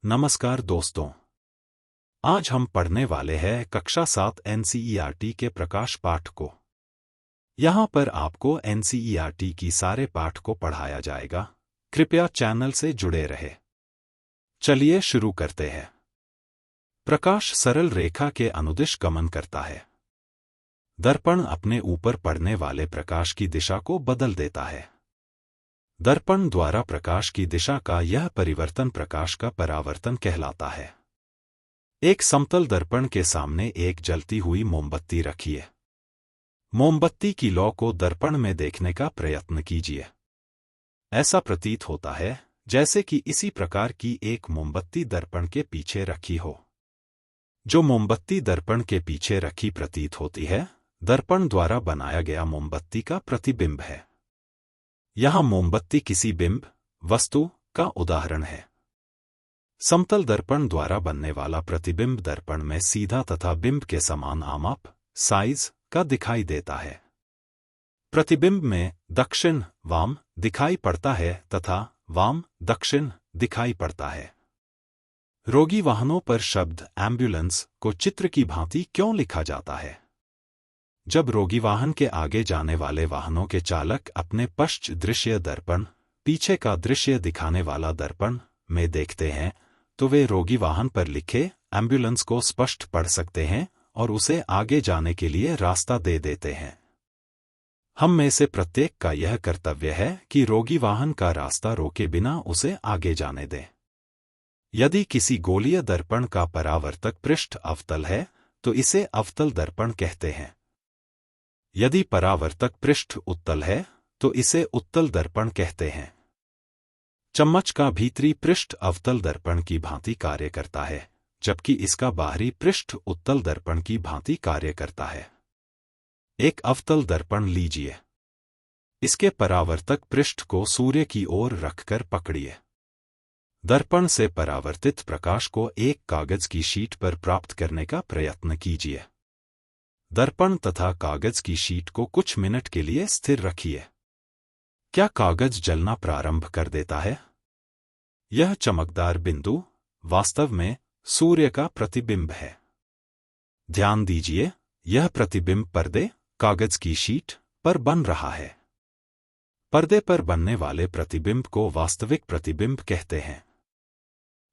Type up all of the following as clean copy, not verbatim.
नमस्कार दोस्तों, आज हम पढ़ने वाले हैं कक्षा 7 एनसीईआरटी के प्रकाश पाठ को। यहाँ पर आपको एनसीईआरटी की सारे पाठ को पढ़ाया जाएगा। कृपया चैनल से जुड़े रहे। चलिए शुरू करते हैं। प्रकाश सरल रेखा के अनुदिश गमन करता है। दर्पण अपने ऊपर पड़ने वाले प्रकाश की दिशा को बदल देता है। दर्पण द्वारा प्रकाश की दिशा का यह परिवर्तन प्रकाश का परावर्तन कहलाता है। एक समतल दर्पण के सामने एक जलती हुई मोमबत्ती रखिए। मोमबत्ती की लौ को दर्पण में देखने का प्रयत्न कीजिए। ऐसा प्रतीत होता है जैसे कि इसी प्रकार की एक मोमबत्ती दर्पण के पीछे रखी हो। जो मोमबत्ती दर्पण के पीछे रखी प्रतीत होती है, दर्पण द्वारा बनाया गया मोमबत्ती का प्रतिबिंब है। यहाँ मोमबत्ती किसी बिंब, वस्तु का उदाहरण है। समतल दर्पण द्वारा बनने वाला प्रतिबिंब दर्पण में सीधा तथा बिंब के समान आमाप, साइज का दिखाई देता है। प्रतिबिंब में दक्षिण वाम दिखाई पड़ता है तथा वाम दक्षिण दिखाई पड़ता है। रोगी वाहनों पर शब्द एम्बुलेंस को चित्र की भांति क्यों लिखा जाता है? जब रोगी वाहन के आगे जाने वाले वाहनों के चालक अपने पश्च दृश्य दर्पण, पीछे का दृश्य दिखाने वाला दर्पण में देखते हैं, तो वे रोगी वाहन पर लिखे एम्बुलेंस को स्पष्ट पढ़ सकते हैं और उसे आगे जाने के लिए रास्ता दे देते हैं। हम में से प्रत्येक का यह कर्तव्य है कि रोगी वाहन का रास्ता रोके बिना उसे आगे जाने दें। यदि किसी गोलीय दर्पण का परावर्तक पृष्ठ अवतल है, तो इसे अवतल दर्पण कहते हैं। यदि परावर्तक पृष्ठ उत्तल है, तो इसे उत्तल दर्पण कहते हैं। चम्मच का भीतरी पृष्ठ अवतल दर्पण की भांति कार्य करता है, जबकि इसका बाहरी पृष्ठ उत्तल दर्पण की भांति कार्य करता है। एक अवतल दर्पण लीजिए। इसके परावर्तक पृष्ठ को सूर्य की ओर रखकर पकड़िए। दर्पण से परावर्तित प्रकाश को एक कागज की शीट पर प्राप्त करने का प्रयत्न कीजिए। दर्पण तथा कागज की शीट को कुछ मिनट के लिए स्थिर रखिए। क्या कागज जलना प्रारंभ कर देता है? यह चमकदार बिंदु वास्तव में सूर्य का प्रतिबिंब है। ध्यान दीजिए, यह प्रतिबिंब पर्दे, कागज की शीट पर बन रहा है। पर्दे पर बनने वाले प्रतिबिंब को वास्तविक प्रतिबिंब कहते हैं।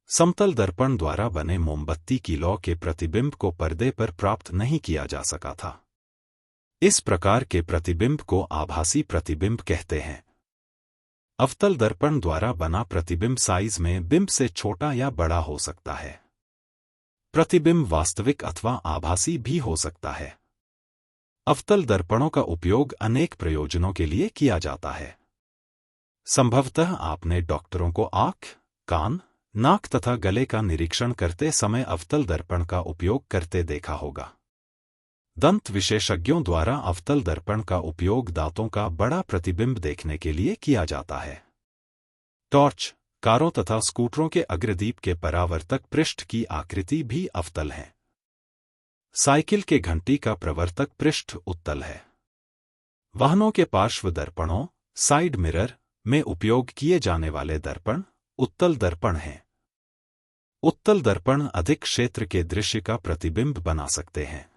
समतल दर्पण द्वारा बने मोमबत्ती की लौ के प्रतिबिंब को पर्दे पर प्राप्त नहीं किया जा सका था। इस प्रकार के प्रतिबिंब को आभासी प्रतिबिंब कहते हैं। अवतल दर्पण द्वारा बना प्रतिबिंब साइज में बिंब से छोटा या बड़ा हो सकता है। प्रतिबिंब वास्तविक अथवा आभासी भी हो सकता है। अवतल दर्पणों का उपयोग अनेक प्रयोजनों के लिए किया जाता है। संभवतः आपने डॉक्टरों को आंख, कान, नाक तथा गले का निरीक्षण करते समय अवतल दर्पण का उपयोग करते देखा होगा। दंत विशेषज्ञों द्वारा अवतल दर्पण का उपयोग दांतों का बड़ा प्रतिबिंब देखने के लिए किया जाता है। टॉर्च, कारों तथा स्कूटरों के अग्रदीप के परावर्तक पृष्ठ की आकृति भी अवतल है। साइकिल के घंटी का प्रवर्तक पृष्ठ उत्तल है। वाहनों के पार्श्व दर्पणों, साइड मिरर में उपयोग किए जाने वाले दर्पण उत्तल दर्पण हैं। उत्तल दर्पण अधिक क्षेत्र के दृश्य का प्रतिबिंब बना सकते हैं।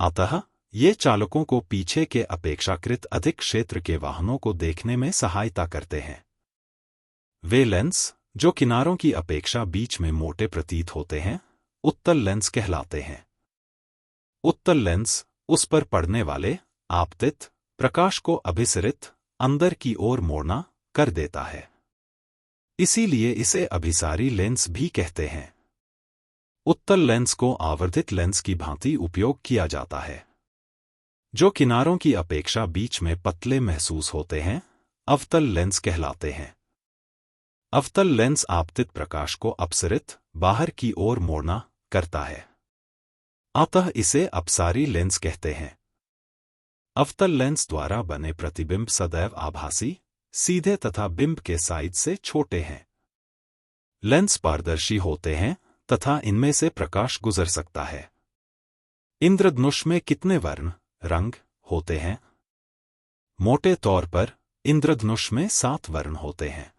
अतः ये चालकों को पीछे के अपेक्षाकृत अधिक क्षेत्र के वाहनों को देखने में सहायता करते हैं। वे लेंस, जो किनारों की अपेक्षा बीच में मोटे प्रतीत होते हैं, उत्तल लेंस कहलाते हैं। उत्तल लेंस उस पर पड़ने वाले आपतित प्रकाश को अभिसरित अंदर की ओर मोड़ना कर देता है। इसीलिए इसे अभिसारी लेंस भी कहते हैं। उत्तल लेंस को आवर्धित लेंस की भांति उपयोग किया जाता है। जो किनारों की अपेक्षा बीच में पतले महसूस होते हैं, अवतल लेंस कहलाते हैं। अवतल लेंस आपतित प्रकाश को अपसरित बाहर की ओर मोड़ना करता है। अतः इसे अपसारी लेंस कहते हैं। अवतल लेंस द्वारा बने प्रतिबिंब सदैव आभासी, सीधे तथा बिंब के साइज से छोटे हैं। लेंस पारदर्शी होते हैं तथा इनमें से प्रकाश गुजर सकता है। इंद्रधनुष में कितने वर्ण, रंग होते हैं? मोटे तौर पर इंद्रधनुष में 7 वर्ण होते हैं।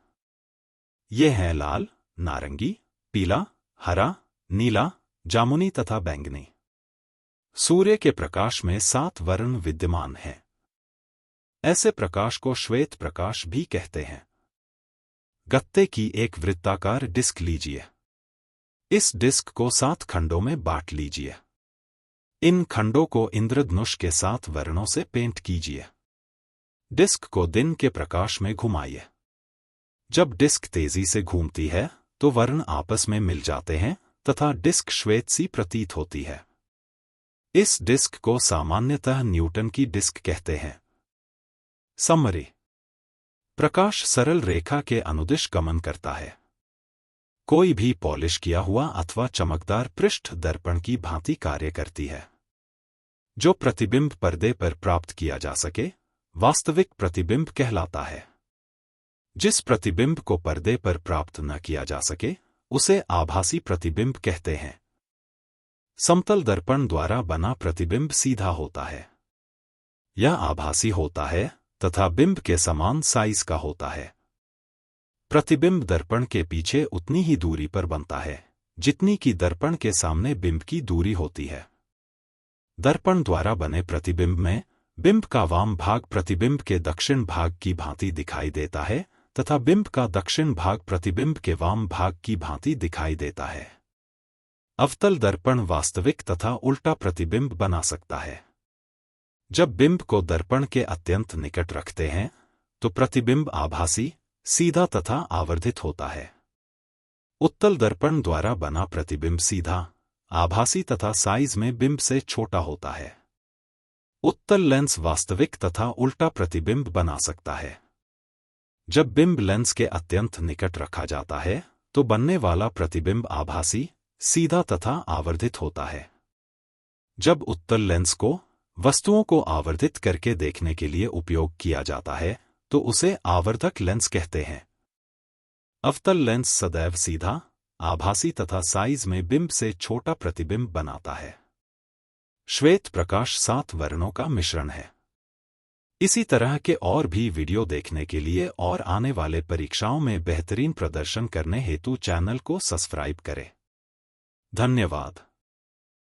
ये हैं लाल, नारंगी, पीला, हरा, नीला, जामुनी तथा बैंगनी। सूर्य के प्रकाश में 7 वर्ण विद्यमान हैं। ऐसे प्रकाश को श्वेत प्रकाश भी कहते हैं। गत्ते की एक वृत्ताकार डिस्क लीजिए। इस डिस्क को 7 खंडों में बांट लीजिए। इन खंडों को इंद्रधनुष के 7 वर्णों से पेंट कीजिए। डिस्क को दिन के प्रकाश में घुमाइए। जब डिस्क तेजी से घूमती है तो वर्ण आपस में मिल जाते हैं तथा डिस्क श्वेत सी प्रतीत होती है। इस डिस्क को सामान्यतः न्यूटन की डिस्क कहते हैं। समरी: प्रकाश सरल रेखा के अनुदिश गमन करता है। कोई भी पॉलिश किया हुआ अथवा चमकदार पृष्ठ दर्पण की भांति कार्य करती है। जो प्रतिबिंब पर्दे पर प्राप्त किया जा सके, वास्तविक प्रतिबिंब कहलाता है। जिस प्रतिबिंब को पर्दे पर प्राप्त न किया जा सके, उसे आभासी प्रतिबिंब कहते हैं। समतल दर्पण द्वारा बना प्रतिबिंब सीधा होता है। यह आभासी होता है तथा बिंब के समान साइज का होता है। प्रतिबिंब दर्पण के पीछे उतनी ही दूरी पर बनता है जितनी कि दर्पण के सामने बिंब की दूरी होती है। दर्पण द्वारा बने प्रतिबिंब में बिंब का वाम भाग प्रतिबिंब के दक्षिण भाग की भांति दिखाई देता है तथा बिंब का दक्षिण भाग प्रतिबिंब के वाम भाग की भांति दिखाई देता है। अवतल दर्पण वास्तविक तथा उल्टा प्रतिबिंब बना सकता है। जब बिंब को दर्पण के अत्यंत निकट रखते हैं तो प्रतिबिंब आभासी, सीधा तथा आवर्धित होता है। उत्तल दर्पण द्वारा बना प्रतिबिंब सीधा, आभासी तथा साइज में बिंब से छोटा होता है। उत्तल लेंस वास्तविक तथा उल्टा प्रतिबिंब बना सकता है। जब बिंब लेंस के अत्यंत निकट रखा जाता है तो बनने वाला प्रतिबिंब आभासी, सीधा तथा आवर्धित होता है। जब उत्तल लेंस को वस्तुओं को आवर्धित करके देखने के लिए उपयोग किया जाता है तो उसे आवर्धक लेंस कहते हैं। अवतल लेंस सदैव सीधा, आभासी तथा साइज में बिंब से छोटा प्रतिबिंब बनाता है। श्वेत प्रकाश 7 वर्णों का मिश्रण है। इसी तरह के और भी वीडियो देखने के लिए और आने वाले परीक्षाओं में बेहतरीन प्रदर्शन करने हेतु चैनल को सब्सक्राइब करें। धन्यवाद।